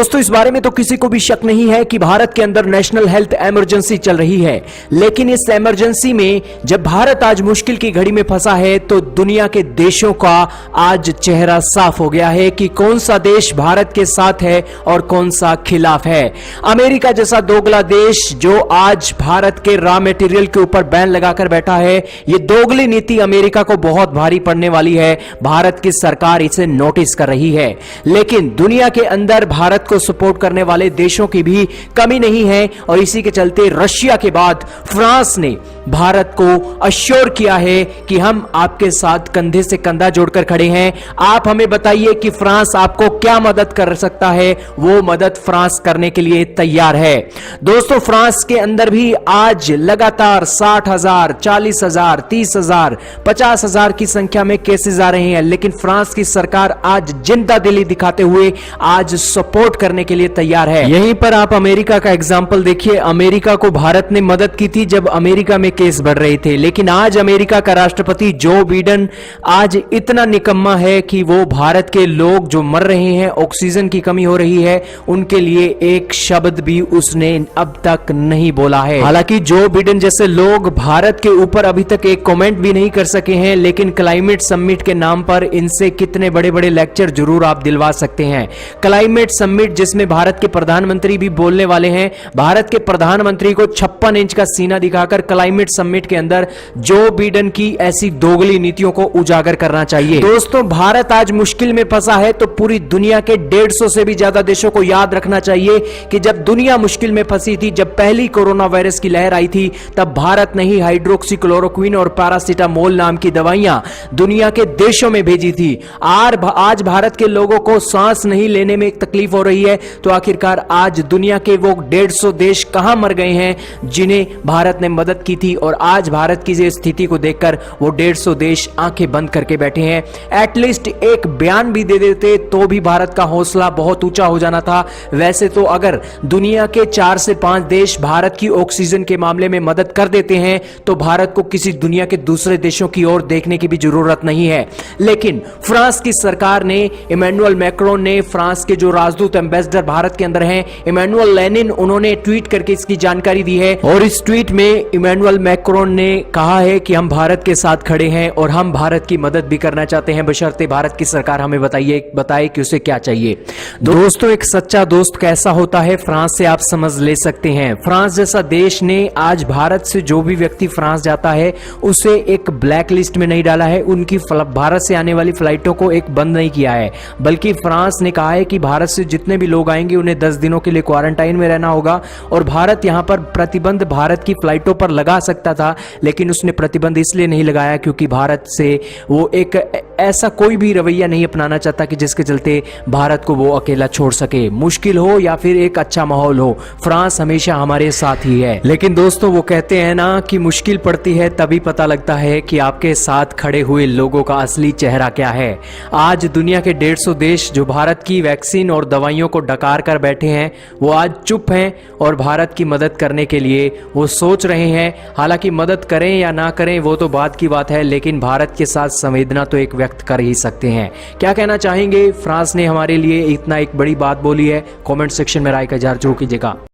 दोस्तों इस बारे में तो किसी को भी शक नहीं है कि भारत के अंदर नेशनल हेल्थ इमरजेंसी चल रही है। लेकिन इस इमरजेंसी में जब भारत आज मुश्किल की घड़ी में फंसा है तो दुनिया के देशों का आज चेहरा साफ हो गया है कि कौन सा देश भारत के साथ है और कौन सा खिलाफ है। अमेरिका जैसा दोगला देश जो आज भारत के रॉ मटेरियल के ऊपर बैन लगाकर बैठा है, यह दोगली नीति अमेरिका को बहुत भारी पड़ने वाली है। भारत की सरकार इसे नोटिस कर रही है। लेकिन दुनिया के अंदर भारत को सपोर्ट करने वाले देशों की भी कमी नहीं है और इसी के चलते रशिया के बाद फ्रांस ने भारत को अश्योर किया है कि हम आपके साथ कंधे से कंधा जोड़कर खड़े हैं। आप हमें बताइए कि फ्रांस आपको क्या मदद कर सकता है, वो मदद फ्रांस करने के लिए तैयार है। दोस्तों फ्रांस के अंदर भी आज लगातार 60,000, 40,000, 30,000, 50,000 की संख्या में केसेस आ रहे हैं। लेकिन फ्रांस की सरकार आज जिंदा दिली दिखाते हुए आज सपोर्ट करने के लिए तैयार है। यहीं पर आप अमेरिका का एग्जांपल देखिए। अमेरिका को भारत ने मदद की थी जब अमेरिका में केस बढ़ रहे थे, लेकिन आज अमेरिका का राष्ट्रपति जो बिडेन आज इतना निकम्मा है कि वो भारत के लोग जो मर रहे हैं, ऑक्सीजन की कमी हो रही है, उनके लिए एक शब्द भी उसने अब तक नहीं बोला है। हालांकि जो बिडेन जैसे लोग भारत के ऊपर अभी तक एक कमेंट भी नहीं कर सके हैं, लेकिन क्लाइमेट समिट के नाम पर इनसे कितने बड़े बड़े लेक्चर जरूर आप दिलवा सकते हैं। क्लाइमेट समिट जिसमें भारत के प्रधानमंत्री भी बोलने वाले हैं। भारत के प्रधानमंत्री को 56 इंच का सीना दिखाकर क्लाइमेट समिट के अंदर जो बिडेन की ऐसी दोगली नीतियों को उजागर करना चाहिए। दोस्तों भारत आज मुश्किल में फंसा है तो पूरी दुनिया के 150 से भी ज्यादा देशों को याद रखना चाहिए कि जब दुनिया मुश्किल में फंसी थी, जब पहली कोरोना वायरस की लहर आई थी, तब भारत ने ही हाइड्रोक्सीक्लोरोक्विन और पैरासीटामोल नाम की दवाइयां दुनिया के देशों में भेजी थी। आज भारत के लोगों को सांस नहीं लेने में तकलीफ हो रही है, तो आखिरकार आज दुनिया के वो 150 देश कहां मर गए हैं जिन्हें भारत ने मदद की थी। और आज भारत की स्थिति को देखकर वो 150 देश आंखें बंद करके बैठे हैं। एटलीस्ट एक बयान भी दे देते तो भी भारत का हौसला बहुत ऊंचा हो जाना था। वैसे तो अगर दुनिया के 4 से 5 देश भारत की ऑक्सीजन के मामले में मदद कर देते हैं तो भारत को किसी दुनिया के दूसरे देशों की ओर देखने की भी जरूरत नहीं है। लेकिन फ्रांस की सरकार ने, इमैनुअल मैक्रोन ने, फ्रांस के जो राजदूत एम्बेसडर भारत के अंदर हैं, इमैनुअल लेनिन, उन्होंने ट्वीट करके इसकी जानकारी दी है। और इस ट्वीट में इमैनुअल मैक्रोन ने कहा है कि हम भारत के साथ खड़े हैं और हम भारत की मदद भी करना चाहते हैं, बशर्ते भारत की सरकार हमें बताए कि उसे क्या चाहिए। दोस्तों एक सच्चा दोस्त कैसा होता है, फ्रांस से आप समझ ले सकते हैं। फ्रांस जैसा देश ने आज भारत से जो भी व्यक्ति फ्रांस जाता है उसे एक ब्लैक लिस्ट में नहीं डाला है, उनकी भारत से आने वाली फ्लाइटों को एक बंद नहीं किया है, बल्कि फ्रांस ने कहा है कि भारत से जितने भी लोग आएंगे उन्हें 10 दिनों के लिए क्वारंटाइन में रहना होगा। और भारत यहां पर प्रतिबंध भारत की फ्लाइटों पर लगा सकता था, लेकिन उसने प्रतिबंध इसलिए नहीं लगाया क्योंकि भारत से वो एक ऐसा कोई भी रवैया नहीं अपनाना चाहता कि जिसके चलते भारत को वो अकेला छोड़ सके। मुश्किल हो या फिर एक अच्छा माहौल हो, फ्रांस हमेशा हमारे साथ ही है। लेकिन दोस्तों वो कहते हैं ना कि मुश्किल पड़ती है तभी पता लगता है कि आपके साथ खड़े हुए लोगों का असली चेहरा क्या है। आज दुनिया के 150 देश जो भारत की वैक्सीन और दवाइयों को डकार कर बैठे हैं, वो आज चुप हैं और भारत की मदद करने के लिए वो सोच रहे हैं। हालांकि मदद करें या ना करें वो तो बात की बात है, लेकिन भारत के साथ संवेदना तो एक व्यक्त कर ही सकते हैं। क्या कहना चाहेंगे? फ्रांस ने हमारे लिए इतना एक बड़ी बात बोली है, कमेंट सेक्शन में राय का इजहार जरूर कीजिएगा।